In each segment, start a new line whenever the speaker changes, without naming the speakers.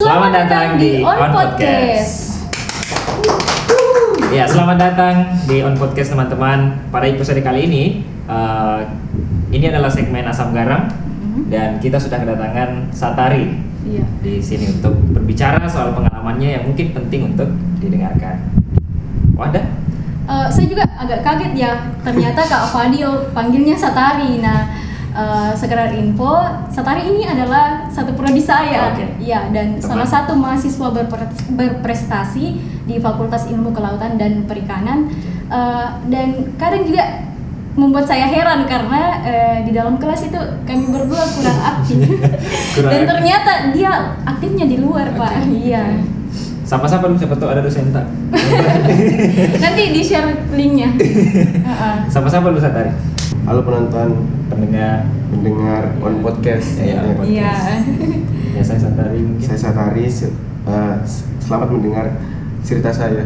Selamat datang di On Podcast. Ya, selamat datang di On Podcast teman-teman. Pada episode kali ini adalah segmen Asam Garam dan kita sudah kedatangan Satari di sini untuk berbicara soal pengalamannya yang mungkin penting untuk didengarkan. Wadah?
Saya juga agak kaget ya, ternyata Kak Fadil panggilnya Satari. Nah, sekedar info, Satari ini adalah satu prodi saya, ya, dan salah satu mahasiswa berprestasi di Fakultas Ilmu Kelautan dan Perikanan, dan kadang juga membuat saya heran karena di dalam kelas itu kami berdua kurang aktif, dan ternyata dia aktifnya di luar, Pak. Iya.
Siapa siapa tuh ada dosen tak?
Nanti di share linknya.
Siapa lu Satari?
Halo penonton, pendengar On Podcast.
Iya.
Ya, saya Satari.
Saya Satari. Selamat mendengar cerita saya.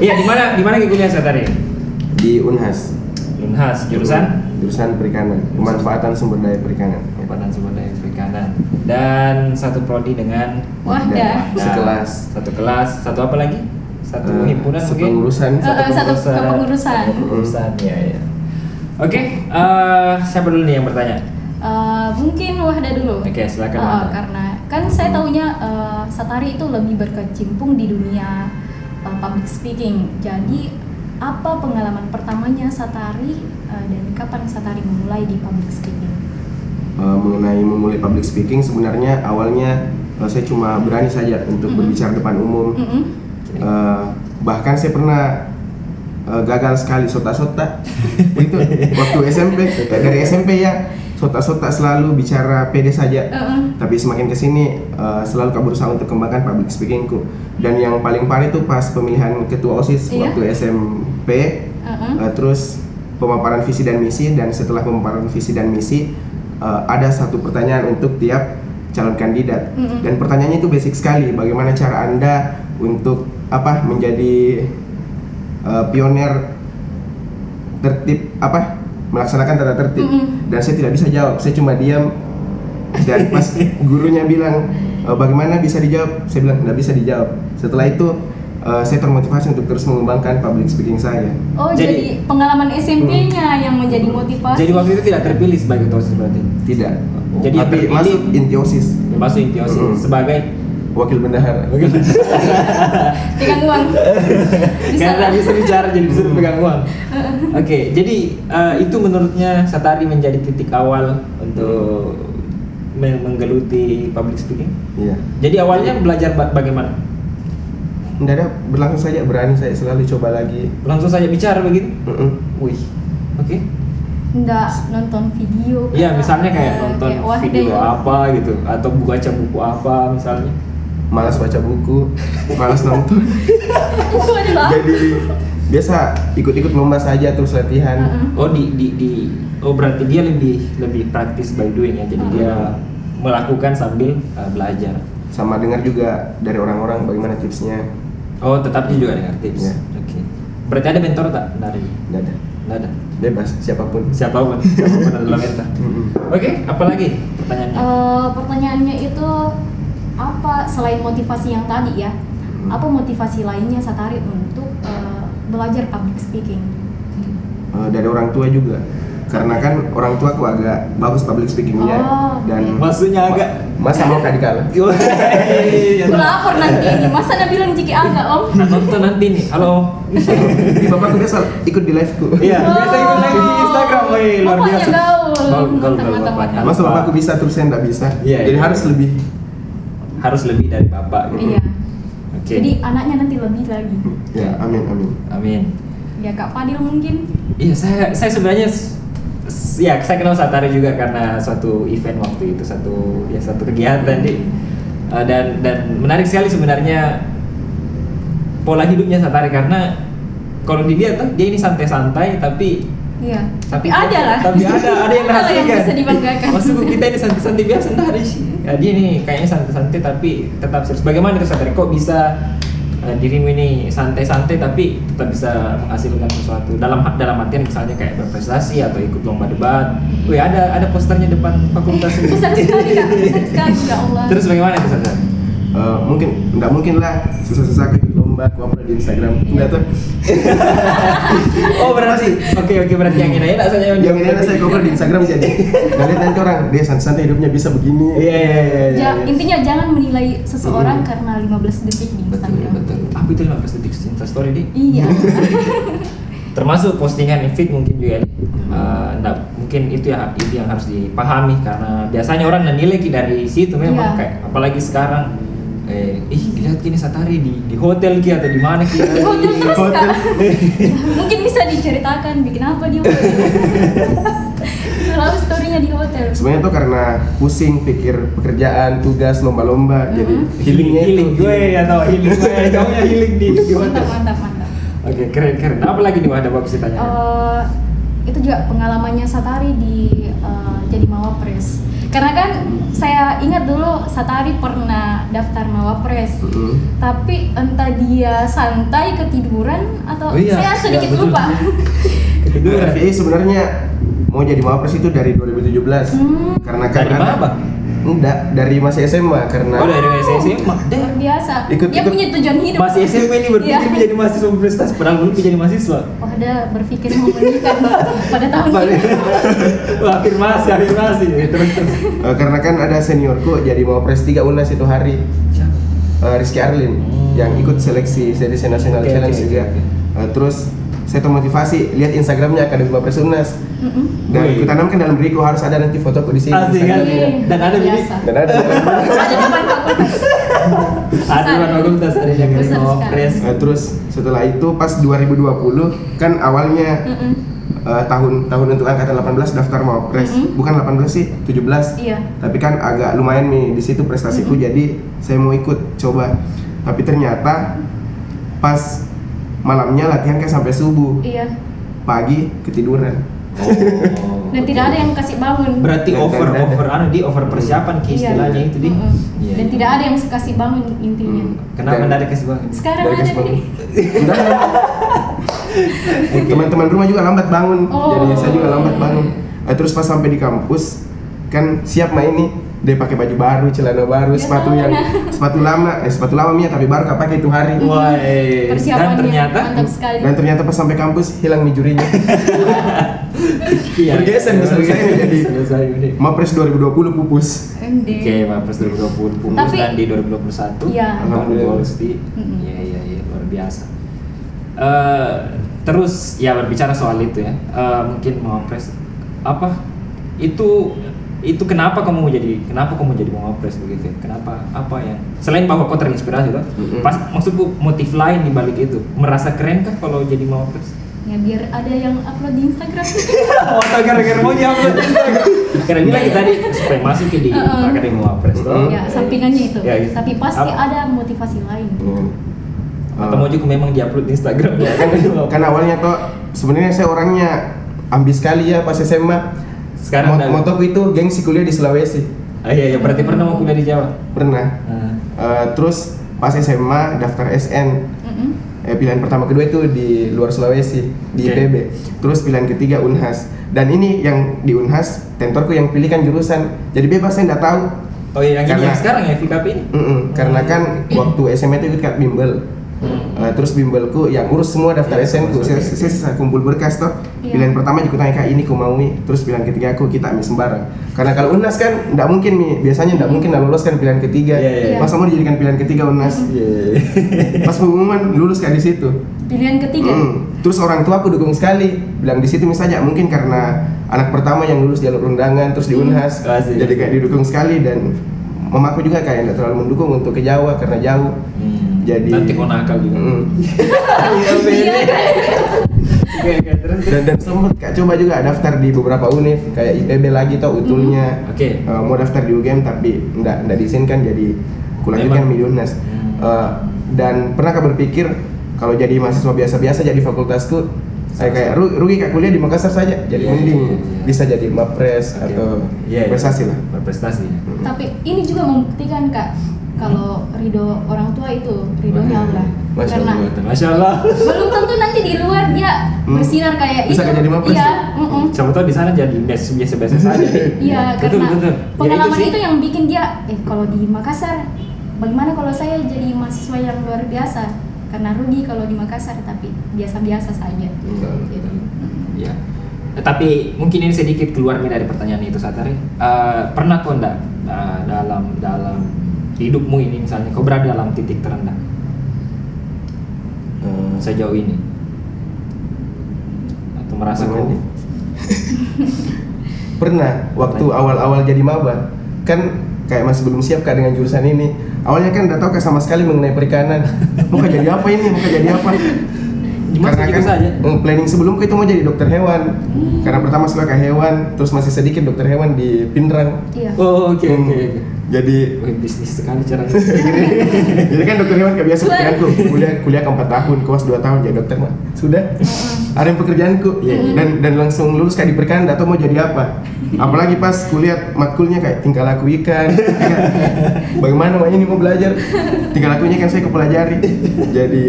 Iya, di mana kuliah Satari?
Di Unhas.
Unhas,
jurusan perikanan, pemanfaatan sumber daya perikanan.
Pemanfaatan sumber daya perikanan. Dan satu prodi dengan
Wahdah.
Satu kelas, satu apa lagi? Satu himpunan mungkin?
Satu kepengurusan.
Ya. Oke, siapa dulu nih yang bertanya?
Mungkin Wahdah dulu.
Oke, silakan Wahdah.
Karena kan saya tahunya Satari itu lebih berkecimpung di dunia public speaking. Jadi apa pengalaman pertamanya Satari dan kapan Satari memulai di public speaking?
Mengenai memulai public speaking, sebenarnya awalnya saya cuma berani saja untuk berbicara depan umum. Bahkan saya pernah gagal sekali sota-sota itu waktu SMP, dari SMP ya, sota-sota selalu bicara pede saja. Tapi semakin kesini selalu berusaha untuk kembangkan public speakingku. Dan yang paling parah itu pas pemilihan ketua OSIS waktu SMP. Terus pemaparan visi dan misi, dan setelah pemaparan visi dan misi ada satu pertanyaan untuk tiap calon kandidat. Dan pertanyaannya itu basic sekali, bagaimana cara Anda untuk menjadi pionir tertib, melaksanakan tata tertib. Dan saya tidak bisa jawab, saya cuma diam. Dan pas gurunya bilang bagaimana bisa dijawab, saya bilang tidak bisa dijawab. Setelah itu saya termotivasi untuk terus mengembangkan public speaking saya.
Oh, jadi pengalaman SMP-nya yang menjadi motivasi.
Jadi waktu itu tidak terpilih sebagai ketua OSIS berarti?
Tidak.
Jadi
tapi masuk inti OSIS.
Masuk inti OSIS sebagai
wakil bendahara.
Pegang uang.
Karena bisa bicara jadi disuruh pegang uang. Oke, jadi itu menurutnya Satari menjadi titik awal untuk menggeluti public speaking?
Iya.
Jadi awalnya belajar bagaimana?
Nggak ada, berlangsung saja, berani saya selalu coba lagi.
Langsung saja bicara begitu? Wih, oke.
Nggak nonton video.
Iya, misalnya kayak nonton video apa gitu, atau baca buku apa misalnya.
Malas baca buku, malas nonton. Jadi biasa ikut-ikut lomba saja terus latihan.
Oh berarti dia lebih praktis by doing ya. Jadi dia melakukan sambil belajar.
Sama dengar juga dari orang-orang bagaimana tipsnya.
Oh, tetapnya juga dengar tips.
Ya.
Oke. Berarti ada mentor tak dari?
Nggak ada. Bebas siapapun
adalah mentor. Oke, apa lagi pertanyaannya?
Pertanyaannya itu apa selain motivasi yang tadi ya? Apa motivasi lainnya Satari untuk belajar public speaking?
Dari orang tua juga. Karena kan orang tua aku agak bagus public speakingnya. Dan
maksudnya agak
masa mau kadi kalah.
Aku lapor nanti ini, masa Anda bilang jika agak om?
Nonton nanti nih, halo.
Di bapakku biasa ikut di live-ku.
Iya, biasa ikut live di Instagram, luar biasa.
Gaul.
Masa bapakku bisa terus saya nggak bisa.
Iya,
jadi harus lebih
dari bapak gitu.
Iya.
Oke.
Jadi anaknya nanti lebih lagi.
Ya, amin.
Ya Kak Fadil mungkin?
Iya, saya sebenarnya ya saya kenal Satari juga karena suatu event waktu itu, satu kegiatan dan menarik sekali sebenarnya pola hidupnya Satari, karena kalau dilihat tuh dia ini santai-santai tapi
ada lah.
Tapi ada yang
Hal yang
kan.
bisa dibanggakan.
Maksudku kita ini santai-santai biasa, dia nih kayaknya santai-santai tapi tetap serius. Bagaimana itu Satari? Kok bisa dirimu ini santai-santai tapi tetap bisa menghasilkan sesuatu dalam artian misalnya kayak berprestasi atau ikut lomba debat. Wih, ada posternya depan fakultas ini.
Besar sekali Kak, besar sekali ya Allah.
Terus bagaimana itu Sasa?
Nggak mungkin lah susah-susah ikut lomba cover di Instagram. Enggak tuh.
Oh berarti oke berarti yang ini enak saja
Yang ini saya cover di Instagram jadi. Nggak lihat nanti orang dia santai hidupnya bisa begini.
Iya.
Intinya jangan menilai seseorang karena 15 detik di Instagram.
Betul. Aku itu 15 detik Insta story di.
Iya.
Termasuk postingan feed mungkin juga mungkin itu yang harus dipahami karena biasanya orang menilai dari situ memang kayak apalagi sekarang lihat gini Satari di hotel ki atau di mana ki
Di hotel terus Kak. Mungkin bisa diceritakan bikin apa di hotel. Selalu storynya di hotel.
Sebenarnya tuh karena pusing pikir pekerjaan, tugas, lomba-lomba, jadi healing
gue atau healing gue healing di hotel.
Mantap.
Oke, keren. Apa lagi nih ada bagus ditanya?
Itu juga pengalamannya Satari di jadi Mawapres. Karena kan saya ingat dulu Satari pernah daftar Mawapres, tapi entah dia santai ketiduran atau saya sedikit lupa.
Ketiduran. FI sebenarnya mau jadi Mawapres itu dari 2017. Karena kan
dari mana Bang?
Enggak, dari masih SMA karena
dari masih SMA.
Luar biasa.
Ikut-
Punya tujuan hidup.
Masih SMA ini berpikir menjadi mahasiswa berprestasi padahal belum menjadi mahasiswa.
Oh, ada berpikir mau menikah pada tahun ini.
Wah, afirmasi. Terus.
karena kan ada seniorku jadi Mawapres 3 UNAS itu hari. Rizky Arlin yang ikut seleksi CDC National Challenge juga. Terus saya termotivasi lihat Instagramnya Akademi Mawapres UNAS. Dan
Wih.
kutanamkan dalam diriku harus ada nanti fotoku di sini.
Asik kan? Dan ada ini.
Biasa.
Dan ada.
Ada depan fakultas.
Ada di fakultas ada yang
Besar sekali.
Mawapres.
Terus setelah itu pas 2020 kan awalnya tahun untuk angkatan 18 daftar Mawapres. Bukan 18 sih, 17.
Iya.
Tapi kan agak lumayan nih di situ prestasiku jadi saya mau ikut coba. Tapi ternyata pas malamnya latihan kan sampai subuh.
Iya.
Pagi ketiduran.
Dan tidak ada yang kasih bangun.
Berarti over persiapan ki istilahnya itu di. Iya.
Dan tidak ada yang kasih bangun intinya.
Kenapa
Dan-
tidak ada kasih bangun?
Sekarang
Dari
ada
kasih bangun.
nih.
Teman-teman rumah juga lambat bangun.
Oh.
Jadi saya juga lambat bangun. Terus pas sampai di kampus kan siap main ini dia pakai baju baru, celana baru,
Ya,
sepatu lama Mia tapi baru kak pakai itu hari.
Wah,
Persiapannya mantap sekali.
Dan ternyata pas sampai kampus hilang nih jurinya.
Iya.
Bergeser nih selesai nih, jadi
Selesai ini.
Mapres 2020 pupus.
MD.
Oke, Mapres 2020 pupus
Tapi-
dan di 2021
Iya.
Alhamdulillah.
lolos di. Iya, luar biasa. Terus ya berbicara soal itu ya, mungkin Mapres apa itu kenapa kamu jadi Mawapres begitu? Kenapa? Apa yang selain bahwa kau terinspirasi tuh? Pas maksudku motif lain di balik itu. Merasa keren kan kalau jadi Mawapres?
Ya biar ada yang upload di Instagram.
Atau gara-gara mau diupload di Instagram? Karena ini lagi tadi supaya masuk di Akademi Mawapres tuh.
Ya, sampingannya itu.
Ya, gitu.
Tapi pasti
Apa?
ada motivasi lain.
Atau mau juga memang diupload di Instagram ya kan?
Kan awalnya tuh sebenarnya saya orangnya ambis sekali ya pas SMA.
Sekarang udah-
motoku itu gengsi kuliah di Sulawesi.
Iya, berarti pernah mau kuliah di Jawa?
Pernah. Terus pas SMA daftar SN. Pilihan pertama kedua itu di luar Sulawesi di
Oke.
IPB. Terus pilihan ketiga Unhas. Dan ini yang di Unhas tentorku yang pilih kan jurusan. Jadi bebas saya nggak tahu.
Oh iya, yang ini
Karena-
yang sekarang ya VKP ini?
Karena kan waktu SMA itu ikut kat bimbel. Terus bimbelku yang urus semua daftar
Iya,
SN ku.
semua
Saya kumpul berkas toh.
Iya.
Pilihan pertama aku tanya kak ini ku mau mi. Terus pilihan ketiga aku kita ambil sembarang. Karena kalau Unas kan nggak mungkin mi. Biasanya nggak mungkin lolos kan pilihan ketiga.
Iya.
Masa mau dijadikan pilihan ketiga Unas? Pas pengumuman lulus kayak di situ.
Pilihan ketiga.
Terus orang tua aku dukung sekali. Bilang di situ misalnya mungkin karena anak pertama yang lulus jalur undangan terus di Unhas.
Asik.
Jadi kayak didukung sekali dan mamaku juga kayak nggak terlalu mendukung untuk ke Jawa karena jauh. Jadi
Nanti kau nakal juga.
Iya kan?
Oke, terus.
dan sempat kak coba juga daftar di beberapa univ kayak IPB lagi tau utulnya.
Oke.
Mau daftar di UGM tapi nggak diizinkan jadi kulanjutkan
Memang.
di Unas. Dan pernah kak berpikir kalau jadi mahasiswa biasa-biasa jadi fakultasku kayak rugi kak kuliah di Makassar saja jadi
Iya,
mending
iya, iya.
bisa jadi Mapres
Oke.
atau
Iya,
prestasi lah.
Berprestasi.
Tapi ini juga membuktikan Kak, Kalau ridho orang tua itu ridhonya Allah.
Masya
Karena
Allah.
Masya Allah.
belum tentu nanti di luar dia bersinar kayak
Bisa
itu.
jadi mampus.
Iya,
Siapa tahu di sana jadi biasa-biasa saja.
iya,
Betul,
karena
betul. Ya,
pengalaman
itu sih.
itu yang bikin dia kalau di Makassar bagaimana kalau saya jadi mahasiswa yang luar biasa? Karena rugi kalau di Makassar tapi biasa-biasa saja. Gitu.
Ya. Tapi mungkin ini sedikit keluar nih dari pertanyaan itu, Satari. Pernah kau enggak dalam hidupmu ini misalnya kau berada dalam titik terendah sejauh ini atau merasa kau
Pernah waktu awal-awal jadi maba kan kayak masih belum siap Kak dengan jurusan ini. Awalnya kan enggak tahu Kak sama sekali mengenai perikanan. Mau Kak jadi apa ini? Mau Kak jadi apa? Karena kan planning sebelumku itu mau jadi dokter hewan. Karena pertama suka ke hewan, terus masih sedikit dokter hewan di Pindrang.
Iya.
Oh, oke.
Jadi
Bisnis sekali caranya.
jadi kan dokter hewan kayak biasa pekerjaanku. Kuliah ke 4 tahun, kelas 2 tahun jadi dokter mah. Sudah. Ada yang pekerjaanku. Dan langsung lulus kayak di perikanan, enggak tahu mau jadi apa. Apalagi pas kuliah matkulnya kayak tingkah laku ikan. Bagaimana ini mau belajar? Tingkah lakunya kan saya kepelajari. Jadi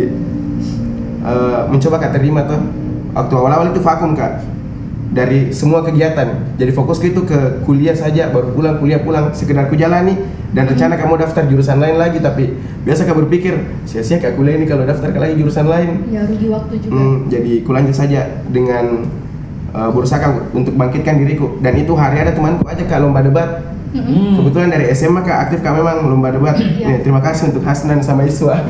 mencoba Kak terima tuh. Waktu awal-awal itu vakum Kak dari semua kegiatan. Jadi fokusku itu ke kuliah saja, baru pulang kuliah pulang sekedar ku jalani dan rencana kamu daftar jurusan lain lagi tapi biasa Kak berpikir sia-sia Kak kuliah ini kalau daftar ke lagi jurusan lain.
Ya rugi waktu juga.
Jadi ku lanjut saja dengan berusaha Kak untuk bangkitkan diriku dan itu hari ada temanku aja Kak lomba debat. Kebetulan dari SMA Kak aktif Kak memang lomba debat. Nih, terima kasih untuk Hasnan sama Iswa.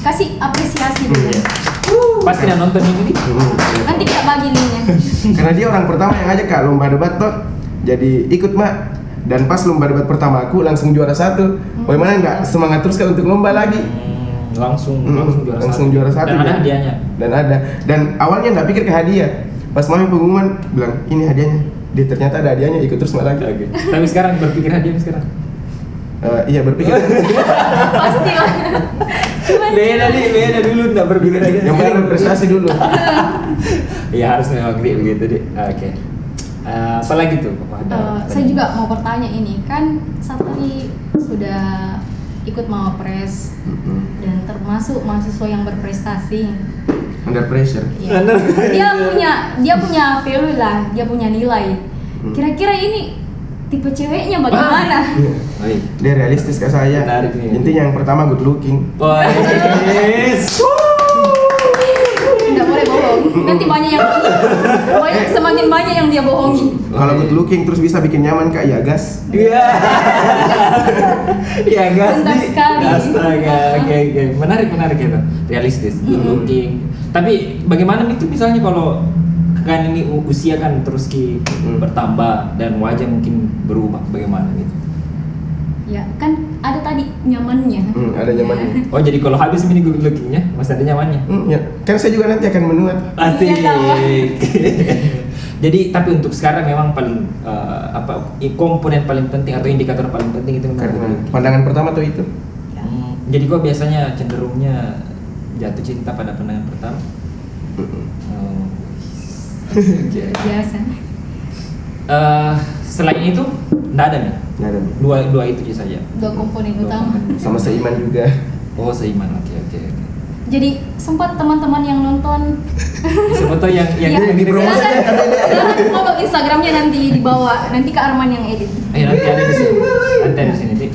Kasih apresiasi dulu.
Pasti udah nonton ini nih.
Nanti kita bagi linknya.
Karena dia orang pertama yang ngajak Kak lomba debat toh. Jadi ikut Mak. Dan pas lomba debat pertama aku langsung juara 1. Bagaimana enggak semangat terus Kak untuk lomba lagi?
Langsung
juara 1.
Dan ada hadiahnya.
Dan ada. Dan awalnya enggak pikir ke hadiah. Pas mami pengumuman bilang ini hadiahnya. Dia ternyata ada hadiahnya ikut terus malah lagi.
Tapi sekarang berpikir hadiah sekarang.
Iya berpikir.
Pasti lah.
Beda dulu enggak berpikir hadiah.
Yang penting berprestasi dulu.
Iya harus memang begitu deh. Oke. Apalagi tuh?
Saya juga mau bertanya ini kan Satari sudah ikut Mawapres dan termasuk mahasiswa yang berprestasi.
Under pressure.
Ya. Dia punya value lah, dia punya nilai. Kira-kira ini tipe ceweknya bagaimana?
Dia realistis ke saya.
Menarik nih.
Intinya yang pertama good looking.
Nggak boleh bohong. Nanti semakin banyak yang dia bohongi.
Kalau good looking terus bisa bikin nyaman Kak, ya gas.
Iya. Iya gas.
Mantap sekali.
Astaga. Oke. Menarik itu. Realistis, good looking. Tapi bagaimana itu misalnya kalau kan ini usia kan terus bertambah dan wajah mungkin berubah, bagaimana gitu?
Ya kan ada tadi nyamannya.
Ada nyamannya.
Oh jadi kalau habis ini good lookingnya masih ada nyamannya?
Ya. Kan saya juga nanti akan menuat.
Asik.
Iya,
Jadi tapi untuk sekarang memang paling komponen paling penting atau indikator paling penting itu memang
Karena
good looking.
pandangan pertama tuh itu.
Jadi kok biasanya cenderungnya jatuh cinta pada pandangan pertama?
Biasa.
Selain itu, enggak ada nih?
Nggak ada.
Dua itu saja?
Dua komponen utama.
Sama seiman juga.
Oh seiman, oke.
Jadi sempat teman-teman yang nonton.
Siapa tahu yang
Iya,
dipromosi aja, kata dia.
silakan follow Instagramnya nanti di bawah. Nanti Kak Arman yang edit.
nanti ada di sini. Nanti ada di sini, Dik.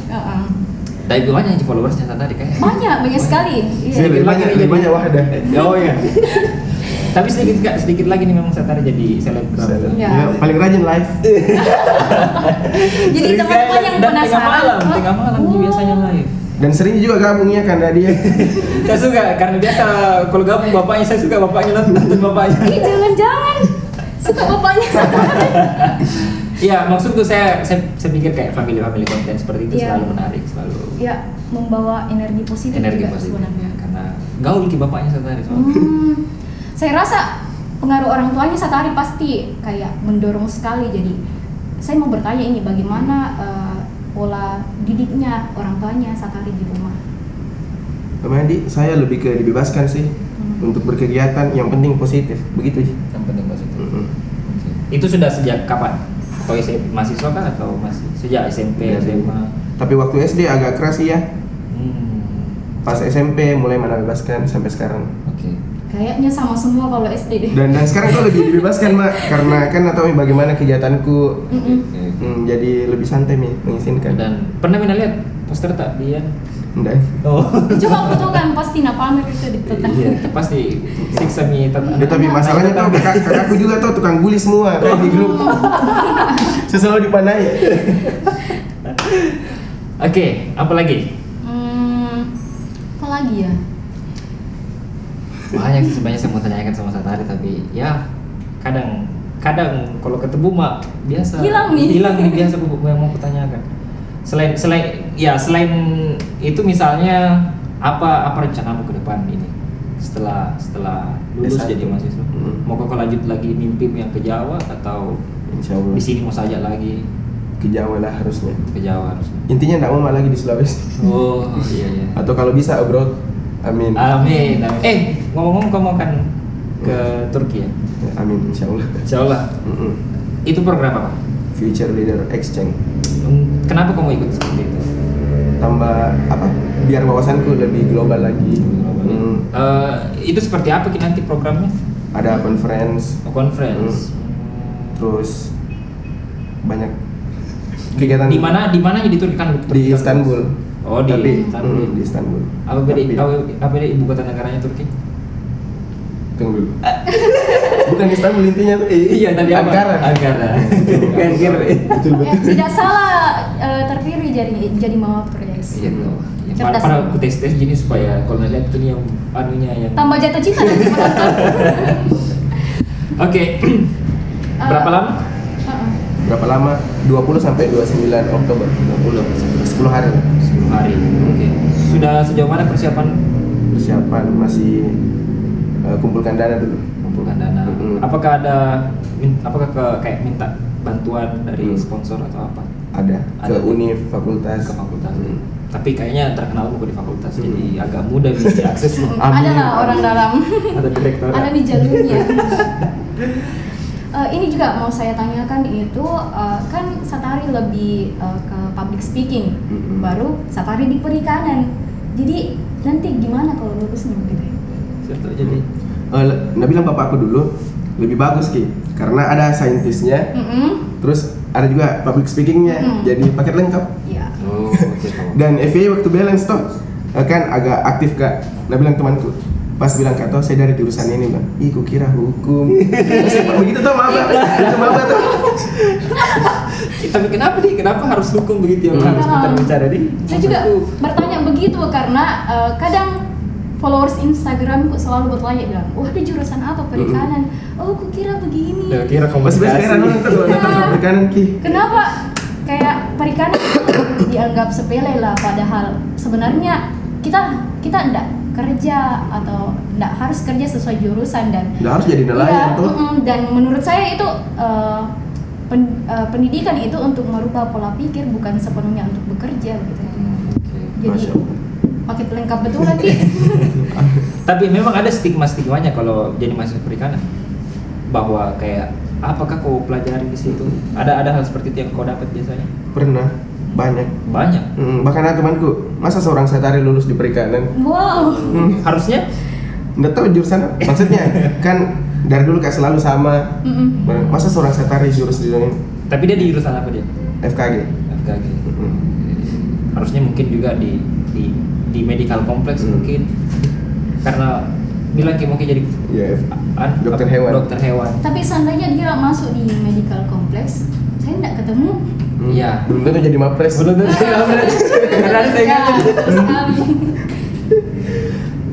Dari banyak followersnya tadi kayak.
Banyak sekali. Iya.
Lebih banyak Wahdah.
Oh iya. Tapi sedikit lagi nih memang Satari jadi selebgram.
Iya.
Ya, paling rajin live.
Jadi teman-teman yang penasaran.
Tengah malam biasanya live.
Dan sering juga gabungnya karena dia.
Saya suka karena biasa kalau gabung bapaknya, saya suka bapaknya nonton bapaknya.
Ih jangan-jangan suka bapaknya Satari.
Iya, maksudku saya pikir kayak family konten seperti itu
Iya.
selalu menarik, selalu
Ya membawa energi positif
energi
juga
positif
sebenarnya.
karena gaul ki bapaknya Satari soalnya.
Saya rasa pengaruh orang tuanya Satari pasti kayak mendorong sekali. Jadi saya mau bertanya ini bagaimana pola didiknya orang tuanya Satari di rumah.
Teman Adi, saya lebih ke dibebaskan sih untuk berkegiatan yang penting positif, begitu sih.
Yang penting positif. Itu sudah sejak kapan? Atau mahasiswa kan atau masih sejak SMP,
Iya,
SMA?
Tapi waktu SD agak keras sih ya. Pas SMP mulai mana bebaskan sampai sekarang.
Oke.
Kayaknya sama semua kalau SD deh.
Dan sekarang tuh lebih dibebaskan Mbak, karena kan atau bagaimana kegiatanku. Jadi lebih santai nih, mengizinkan.
Dan pernah Mina lihat poster tak dia?
Enggak.
Oh.
Coba foto kan pasti pamer itu di tetangga.
Iya, itu pasti siksa mi
Ya, tapi masalahnya tuh kakakku juga tuh tukang bully semua kayak di grup. Saya selalu dipanai.
Oke, apa lagi?
Apa lagi ya?
Banyak sih sebenarnya saya mau tanyakan sama Satari, tapi ya kadang kalau ketemu mak biasa
Hilang nih
biasa yang mau kutanyakan. Selain itu misalnya apa rencanamu ke depan ini setelah lulus
S1.
jadi mahasiswa? Mau kau lanjut lagi mimpi yang ke Jawa atau
Insya Allah
di sini mau saja lagi
ke Jawa lah harusnya.
ke Jawa harusnya?
Intinya enggak mau lagi di Sulawesi.
Oh iya.
Atau kalau bisa abroad. Amin.
Amin. Ngomong-ngomong kamu akan ke Turki ya?
Amin, insya Allah.
Insya Allah. Itu program apa?
Future Leader Exchange.
Kenapa kamu ikut seperti itu?
Tambah apa? Biar wawasanku lebih global lagi.
Itu seperti apa nanti programnya?
Ada conference,
Conference.
terus banyak kegiatan.
Di mana jadi Turki kan?
Di Istanbul.
Oh di
Tapi,
Istanbul.
di Istanbul.
Apa beda ibu kota negaranya Turki?
Tunggu dulu. Bukan Istanbul intinya tuh.
Iya tadi apa?
Ankara.
Kan kira.
Betul.
Tidak salah terpilih jadi mawapres.
Iya tuh.
Cerdas.
Pada aku tes gini supaya kalau lihat itu nih yang anunya yang.
Tambah jatuh cinta nanti menonton.
Oke. Berapa lama?
Berapa lama? 20 sampai 29 Oktober. 10 hari.
10 hari. Oke. Sudah sejauh mana persiapan?
Persiapan masih kumpulkan dana dulu.
Kumpulkan dana. Apakah kayak minta bantuan dari sponsor atau apa?
Ada ke univ, fakultas.
Ke fakultas. Tapi kayaknya terkenal buku di fakultas, jadi agak mudah bisa diakses.
Ada lah orang dalam.
Ada direktur.
Ada di jalurnya. Ini juga mau saya tanyakan itu kan Satari lebih ke public speaking, baru Satari di perikanan. Jadi nanti gimana kalau lulusnya gitu ya?
Jadi
Nah bilang bapakku dulu lebih bagus Ki, karena ada saintisnya, terus ada juga public speakingnya, jadi paket lengkap.
Iya.
oh, oke.
Dan FIA waktu balance toh kan agak aktif Kak. Nah bilang temanku, pas bilang Kak toh saya dari jurusan ini Bang. Ih kukira hukum. Saya begitu tuh maba. Itu maba tuh.
Tapi kenapa harus hukum begitu yang harus kita bicara di?
Saya juga bertanya begitu karena kadang followers Instagramku selalu bertanya bilang, wah di jurusan apa perikanan? Oh, kukira begini.
Ya, kira
Masih heran orang tuh kalau nonton perikanan Ki.
Kenapa kayak perikanan dianggap sepele lah, padahal sebenarnya kita enggak kerja atau enggak harus kerja sesuai jurusan dan
Nggak harus jadi nelayan tuh.
Dan menurut saya itu pendidikan itu untuk merubah pola pikir, bukan sepenuhnya untuk bekerja gitu. Jadi
Masya Allah.
paket lengkap betulan nih.
Tapi memang ada stigma-stigmanya kalau jadi mahasiswa perikanan, bahwa kayak apakah kau pelajari di situ? Ada hal seperti itu yang kau dapat biasanya?
Pernah, banyak. Bahkan ada temanku, masa seorang Satari lulus di perikanan?
Wow.
Harusnya?
Nggak tahu jurusan apa. Maksudnya kan dari dulu kayak selalu sama. Masa seorang Satari jurus di dunia?
Tapi dia di jurusan apa dia?
FKG.
FKG. Harusnya mungkin juga di medical complex mungkin, karena bilang kayak mungkin jadi
dokter hewan.
Dokter hewan.
Tapi seandainya dia masuk di medical complex, saya enggak ketemu.
Iya.
Belum tentu jadi mapres.
Belum tentu jadi mapres. Benar saya
Ya, sekali.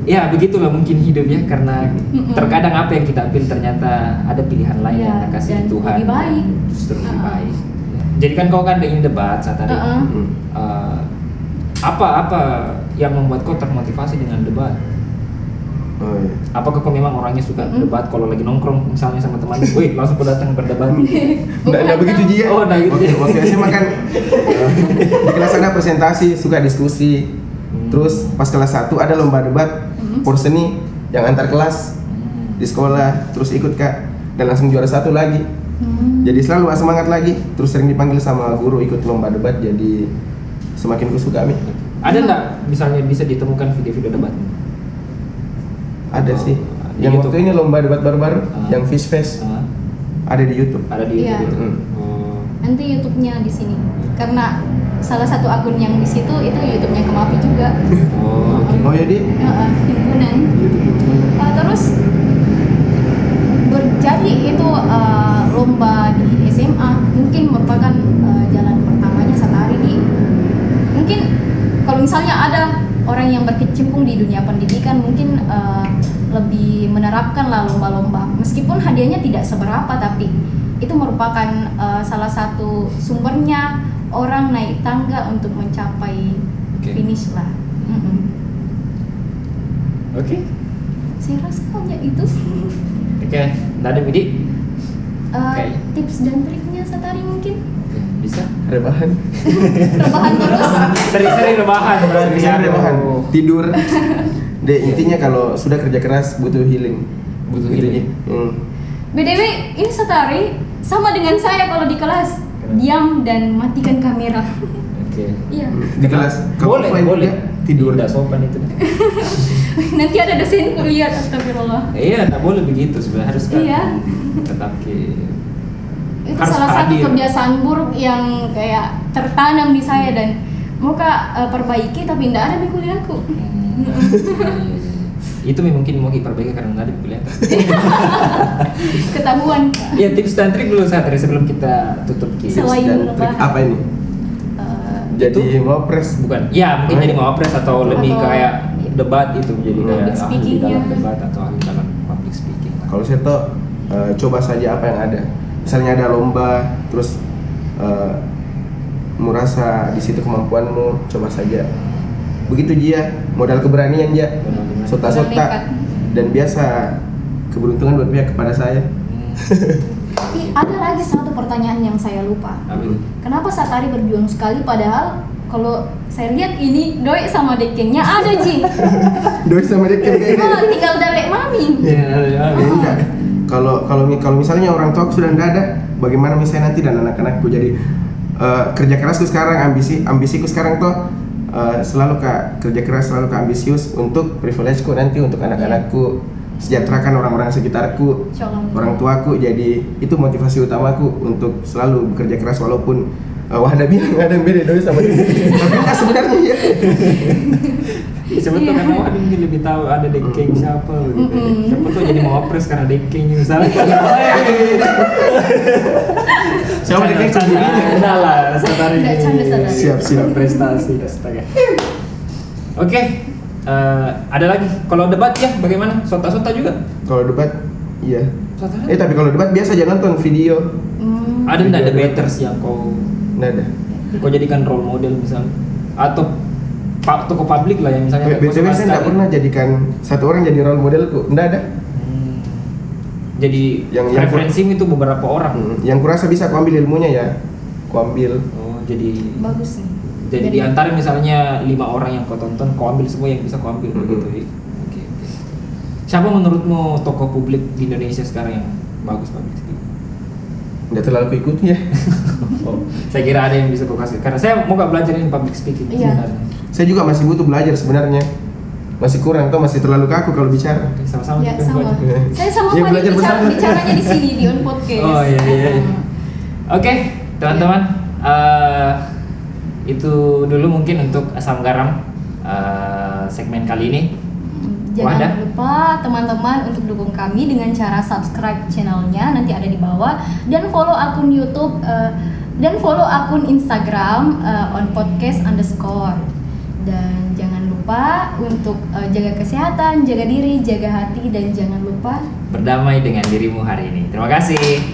Ya begitulah mungkin hidup ya, karena terkadang apa yang kita ambil ternyata ada pilihan lain yang kasih
dan
Tuhan.
lebih baik.
Justru lebih baik. Jadi kan kau kan ingin debat saat tadi. Apa yang membuat kau termotivasi dengan debat?
Oh, iya.
Apakah kau memang orangnya suka debat kalau lagi nongkrong misalnya sama teman, wih langsung kau datang berdebat?
Nggak begitu Ji ya.
Oh, nah gitu.
Waktu SMA kan di kelas ada presentasi, suka diskusi. Terus pas kelas 1 ada lomba debat porseni yang antar kelas di sekolah, terus ikut Kak dan langsung juara 1 lagi. Jadi selalu semangat lagi, terus sering dipanggil sama guru ikut lomba debat, jadi semakin ku suka Mi.
Ada nggak misalnya bisa ditemukan video-video debat?
Ada sih.
Di
Yang
YouTube?
waktu ini lomba debat baru-baru, yang Fish Fest, ada di YouTube.
Ada di
Iya.
YouTube.
Mm.
Oh.
Nanti YouTube-nya di sini. Karena salah satu akun yang di situ itu YouTube-nya Kemapi juga.
Oh, oke.
Oh ya di
Himpunan. Terus jadi itu lomba di SMA mungkin merupakan jalan pertamanya Satari di. Mungkin kalau misalnya ada orang yang berkecimpung di dunia pendidikan mungkin lebih menerapkan lah lomba-lomba. Meskipun hadiahnya tidak seberapa tapi itu merupakan salah satu sumbernya orang naik tangga untuk mencapai finish lah.
Oke.
Saya rasa hanya itu.
Oke, nggak ada Widi? Oke.
Tips dan triknya Satari mungkin
Bisa?
Rebahan.
rebahan terus.
Sering-sering rebahan berarti.
Bisa rebahan.
Aduh.
Tidur. Deh intinya kalau sudah kerja keras butuh healing.
Butuh
Gitu,
healing.
Ji.
BTW ini Satari sama dengan saya kalau di kelas diam dan matikan kamera.
Oke.
Iya.
Di kelas kalau
Boleh,
offline
boleh.
dia tidur.
Tidak sopan itu.
Nanti ada dosen kuliah astagfirullah.
Iya, tak boleh begitu sebenarnya harus kan.
Iya.
Tetap
Itu
harus
salah satu
hadir.
kebiasaan buruk yang kayak tertanam di saya dan mau perbaiki tapi tidak ada di kuliahku.
Itu mungkin mau diperbaiki karena nggak ada kuliah.
Ketahuan.
Iya, tips dan trik dulu Satri sebelum kita tutup Ki.
Selain
Dan trik
rebahan.
apa ini? Jadi mau pres.
Bukan. Ya, mungkin jadi mawapres atau lebih
Atau-
kayak debat itu menjadi kayak
Public
ahli
speaking-nya.
dalam debat atau ahli dalam public speaking.
Kalau saya tuh coba saja apa yang ada. Misalnya ada lomba, terus merasa di situ kemampuanmu, coba saja. Begitu dia modal keberanian dia,
Modal keberanian.
sota-sota
Nekat.
dan biasa keberuntungan berpihak kepada saya.
Tapi ada lagi satu pertanyaan yang saya lupa.
Apa itu?
Kenapa Satari berjuang sekali padahal kalau saya lihat ini Doi sama Dekengnya ada Ji.
Doi sama dia kayak
Tinggal dalek mami.
Ya enggak. Kalau misalnya orang tua sudah enggak ada, bagaimana misalnya nanti dan anak-anakku jadi kerja kerasku sekarang ambisiku sekarang tuh selalu kerja keras selalu ambisius untuk privilegeku nanti untuk anak-anakku sejahterakan orang-orang sekitarku,
Insyaallah.
orang tuaku. Jadi itu motivasi utamaku untuk selalu bekerja keras walaupun Wahda bilang ada yang beda Doi sama dia. Tapi enggak sebenarnya ya.
Sebetulnya kan ada mungkin lebih tahu ada dekeng siapa gitu. Siapa tuh jadi mawapres karena dekeng misalnya.
Siapa dekeng sendirinya?
Udah lah, Satari.
Nggak, canda, Satari.
Siap.
Prestasi, astaga. Oke, ada lagi. Kalau debat ya bagaimana? Sota-sota juga?
Kalau debat iya.
Sota.
Tapi kalau debat biasa jangan nonton video.
Ada nggak debaters yang
Nggak ada.
kau jadikan role model misalnya atau tokoh publik lah yang misalnya kau
BTW
suka
saya nggak
sekali.
pernah jadikan satu orang jadi role modelku. Nggak ada.
Jadi
Yang-
referensimu itu beberapa orang.
Yang kurasa bisa aku ambil ilmunya ya. Aku ambil.
Oh, jadi
Bagus nih.
jadi di antara misalnya 5 orang yang kau tonton, kau ambil semua yang bisa kau ambil begitu. Oke. Siapa menurutmu tokoh publik di Indonesia sekarang yang bagus public speaking?
Nggak terlalu aku ikuti ya.
Oh, saya kira ada yang bisa kau kasih karena saya mau gak belajar ini public speaking
Iya.
sebenarnya.
Saya juga masih butuh belajar sebenarnya. Masih kurang atau masih terlalu kaku kalau bicara.
Oke, sama-sama
Ya
kita
sama.
belajar.
Saya sama
Ya,
Fadi
belajar bersama.
bicaranya di sini di On Podcast.
Oh iya. Oke, teman-teman, itu dulu mungkin untuk asam garam segmen kali ini.
Jangan
Wadah.
lupa teman-teman untuk dukung kami dengan cara subscribe channelnya nanti ada di bawah dan follow akun YouTube dan follow akun Instagram onpodcast_ dan jangan lupa untuk jaga kesehatan, jaga diri, jaga hati dan jangan lupa
Berdamai dengan dirimu hari ini. Terima kasih.